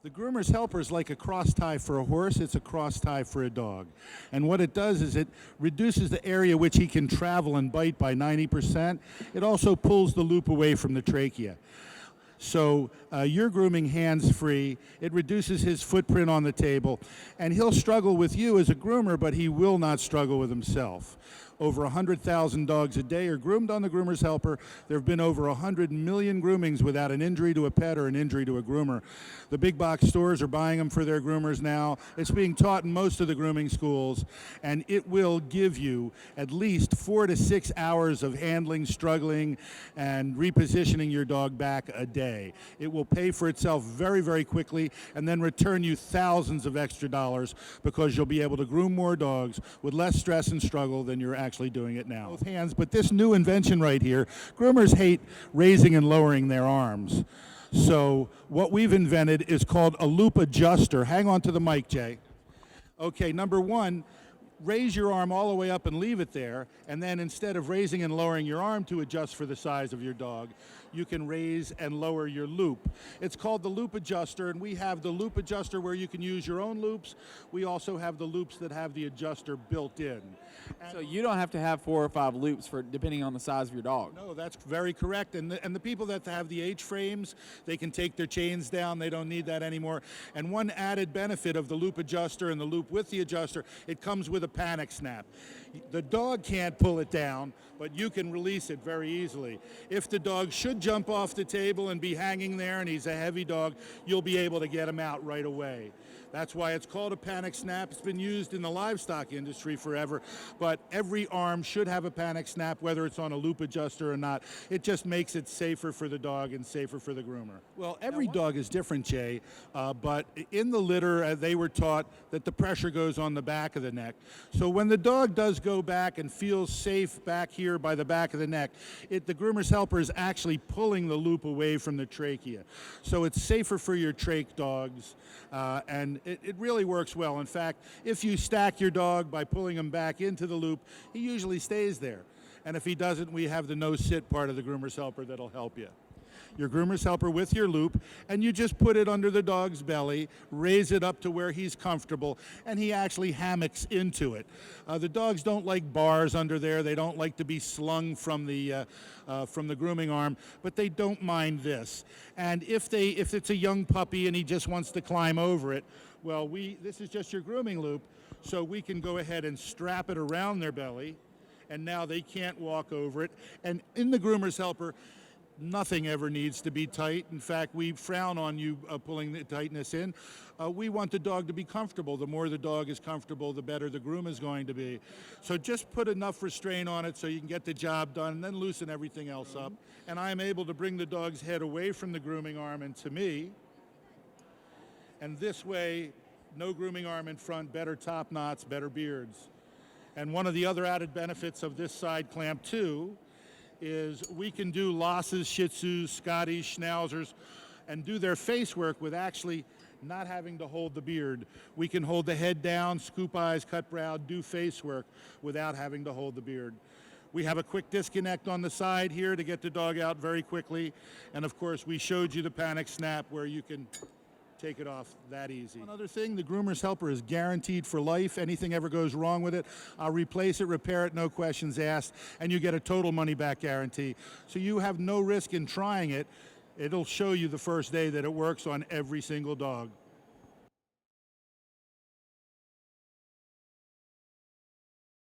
The Groomer's Helper is like a cross tie for a horse, it's a cross tie for a dog. And what it does is it reduces the area which he can travel and bite by 90%. It also pulls the loop away from the trachea. So you're grooming hands-free. It reduces his footprint on the table. And he'll struggle with you as a groomer, but he will not struggle with himself. Over 100,000 dogs a day are groomed on the Groomer's Helper. There have been over 100 million groomings without an injury to a pet or an injury to a groomer. The big box stores are buying them for their groomers now. It's being taught in most of the grooming schools, and it will give you at least 4 to 6 hours of handling, struggling, and repositioning your dog back a day. It will pay for itself very, very quickly and then return you thousands of extra dollars because you'll be able to groom more dogs with less stress and struggle than you're actually doing it now. Both hands, but this new invention right here, groomers hate raising and lowering their arms. So what we've invented is called a loop adjuster. Hang on to the mic, Jay. Okay, number one, raise your arm all the way up and leave it there, and then instead of raising and lowering your arm to adjust for the size of your dog, you can raise and lower your loop. It's called the loop adjuster, and we have the loop adjuster where you can use your own loops. We also have the loops that have the adjuster built in. So you don't have to have 4 or 5 loops for depending on the size of your dog. No, that's very correct. And the people that have the H-frames, they can take their chains down. They don't need that anymore. And one added benefit of the loop adjuster and the loop with the adjuster, it comes with a panic snap. The dog can't pull it down, but you can release it very easily. If the dog should jump off the table and be hanging there and he's a heavy dog, you'll be able to get him out right away. That's why it's called a panic snap. It's been used in the livestock industry forever, but every arm should have a panic snap, whether it's on a loop adjuster or not. It just makes it safer for the dog and safer for the groomer. Well, every dog is different, Jay, but in the litter, they were taught that the pressure goes on the back of the neck. So when the dog does go back and feels safe back here by the back of the neck, the Groomer's Helper is actually pulling the loop away from the trachea. So it's safer for your trach dogs, and it really works well. In fact, if you stack your dog by pulling him back into the loop, he usually stays there. And if he doesn't, we have the no-sit part of the Groomer's Helper that'll help you. Your Groomer's Helper with your loop, and you just put it under the dog's belly, raise it up to where he's comfortable, and he actually hammocks into it. The dogs don't like bars under there. They don't like to be slung from the grooming arm, but they don't mind this. And if it's a young puppy and he just wants to climb over it, well, this is just your grooming loop, so we can go ahead and strap it around their belly, and now they can't walk over it. And in the Groomer's Helper, nothing ever needs to be tight. In fact, we frown on you pulling the tightness in. We want the dog to be comfortable. The more the dog is comfortable, the better the groom is going to be. So just put enough restraint on it so you can get the job done, and then loosen everything else up. And I am able to bring the dog's head away from the grooming arm and to me. And this way, no grooming arm in front, better top knots, better beards. And one of the other added benefits of this side clamp too is we can do Lhasas, Shih Tzus, Scotties, Schnauzers, and do their face work with actually not having to hold the beard. We can hold the head down, scoop eyes, cut brow, do face work without having to hold the beard. We have a quick disconnect on the side here to get the dog out very quickly. And of course, we showed you the panic snap where you can take it off that easy. One other thing, the Groomer's Helper is guaranteed for life. Anything ever goes wrong with it, I'll replace it, repair it, no questions asked, and you get a total money-back guarantee. So you have no risk in trying it. It'll show you the first day that it works on every single dog.